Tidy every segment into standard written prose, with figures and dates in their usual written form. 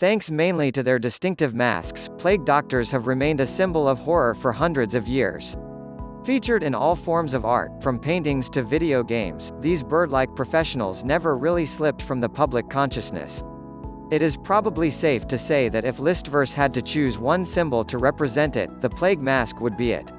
Thanks mainly to their distinctive masks, plague doctors have remained a symbol of horror for hundreds of years. Featured in all forms of art, from paintings to video games, these bird-like professionals never really slipped from the public consciousness. It is probably safe to say that if Listverse had to choose one symbol to represent it, the plague mask would be it.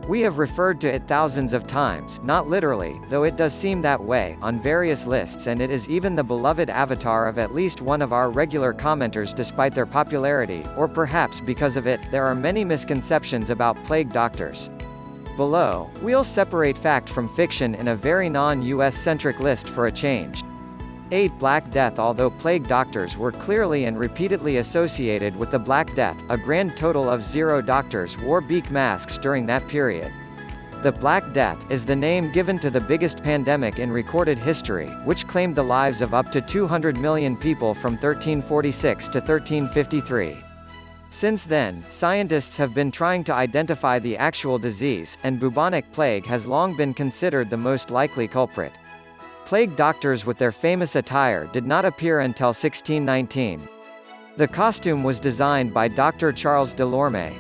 We have referred to it thousands of times, not literally, though it does seem that way, on various lists, and it is even the beloved avatar of at least one of our regular commenters despite their popularity, or perhaps because of it. There are many misconceptions about plague doctors. Below, we'll separate fact from fiction in a very non-US-centric list for a change. 8. Black Death. Although plague doctors were clearly and repeatedly associated with the Black Death, a grand total of 0 doctors wore beak masks during that period. The Black Death is the name given to the biggest pandemic in recorded history, which claimed the lives of up to 200 million people from 1346 to 1353. Since then, scientists have been trying to identify the actual disease, and bubonic plague has long been considered the most likely culprit. Plague doctors with their famous attire did not appear until 1619. The costume was designed by Dr. Charles Delorme.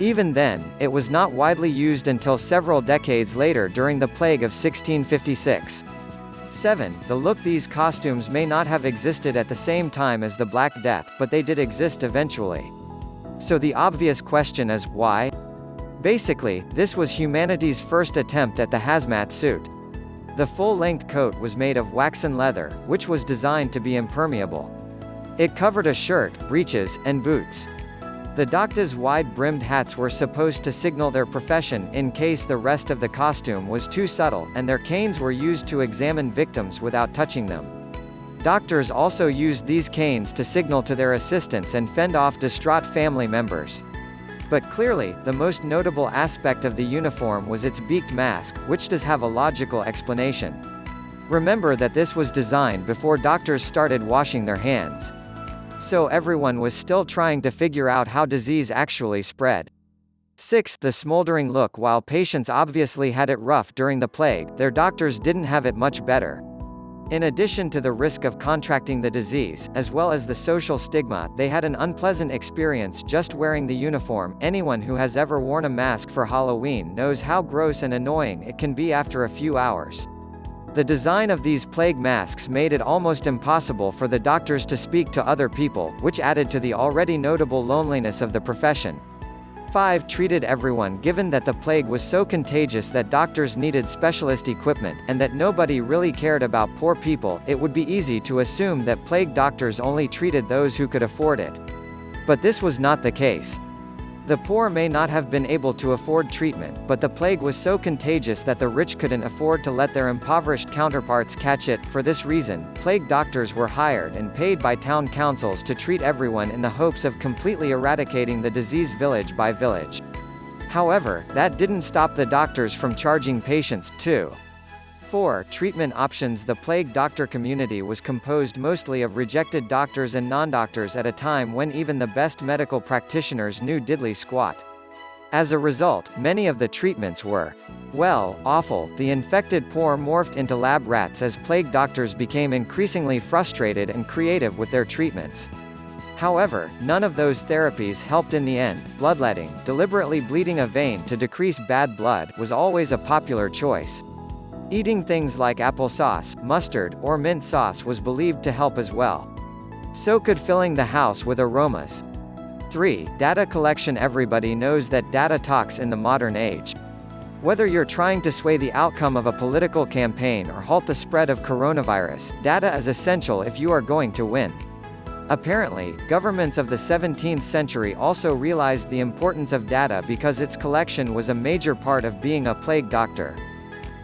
Even then, it was not widely used until several decades later during the plague of 1656. 7. The look. These costumes may not have existed at the same time as the Black Death, but they did exist eventually. So the obvious question is, why? Basically, this was humanity's first attempt at the hazmat suit. The full-length coat was made of waxen leather, which was designed to be impermeable. It covered a shirt, breeches, and boots. The doctors' wide-brimmed hats were supposed to signal their profession, in case the rest of the costume was too subtle, and their canes were used to examine victims without touching them. Doctors also used these canes to signal to their assistants and fend off distraught family members. But clearly, the most notable aspect of the uniform was its beaked mask, which does have a logical explanation. Remember that this was designed before doctors started washing their hands. So everyone was still trying to figure out how disease actually spread. 6. The smoldering look. While patients obviously had it rough during the plague, their doctors didn't have it much better. In addition to the risk of contracting the disease, as well as the social stigma, they had an unpleasant experience just wearing the uniform. Anyone who has ever worn a mask for Halloween knows how gross and annoying it can be after a few hours. The design of these plague masks made it almost impossible for the doctors to speak to other people, which added to the already notable loneliness of the profession. 5. Treated everyone. Given that the plague was so contagious that doctors needed specialist equipment, and that nobody really cared about poor people, it would be easy to assume that plague doctors only treated those who could afford it. But this was not the case. The poor may not have been able to afford treatment, but the plague was so contagious that the rich couldn't afford to let their impoverished counterparts catch it. For this reason, plague doctors were hired and paid by town councils to treat everyone in the hopes of completely eradicating the disease village by village. However, that didn't stop the doctors from charging patients, too. 4. Treatment options. The plague doctor community was composed mostly of rejected doctors and non-doctors at a time when even the best medical practitioners knew diddly squat. As a result, many of the treatments were, well, awful. The infected poor morphed into lab rats as plague doctors became increasingly frustrated and creative with their treatments. However, none of those therapies helped in the end. Bloodletting, deliberately bleeding a vein to decrease bad blood, was always a popular choice. Eating things like applesauce, mustard, or mint sauce was believed to help as well. So could filling the house with aromas. 3. Data collection. Everybody knows that data talks in the modern age. Whether you're trying to sway the outcome of a political campaign or halt the spread of coronavirus, data is essential if you are going to win. Apparently, governments of the 17th century also realized the importance of data because its collection was a major part of being a plague doctor.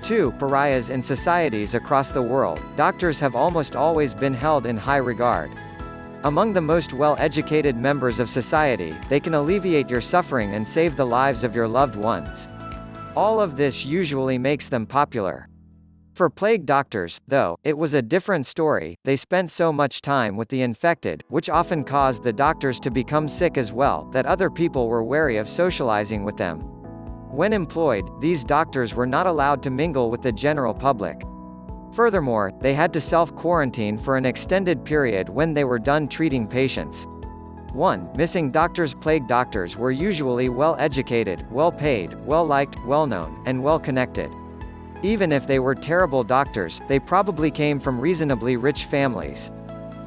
2. Pariahs. In societies across the world, doctors have almost always been held in high regard. Among the most well-educated members of society, they can alleviate your suffering and save the lives of your loved ones. All of this usually makes them popular. For plague doctors, though, it was a different story. They spent so much time with the infected, which often caused the doctors to become sick as well, that other people were wary of socializing with them. When employed, these doctors were not allowed to mingle with the general public. Furthermore, they had to self-quarantine for an extended period when they were done treating patients. 1. Missing doctors. Plague doctors were usually well-educated, well-paid, well-liked, well-known, and well-connected. Even if they were terrible doctors, they probably came from reasonably rich families.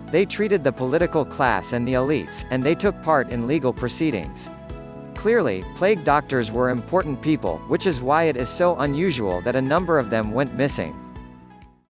They treated the political class and the elites, and they took part in legal proceedings. Clearly, plague doctors were important people, which is why it is so unusual that a number of them went missing.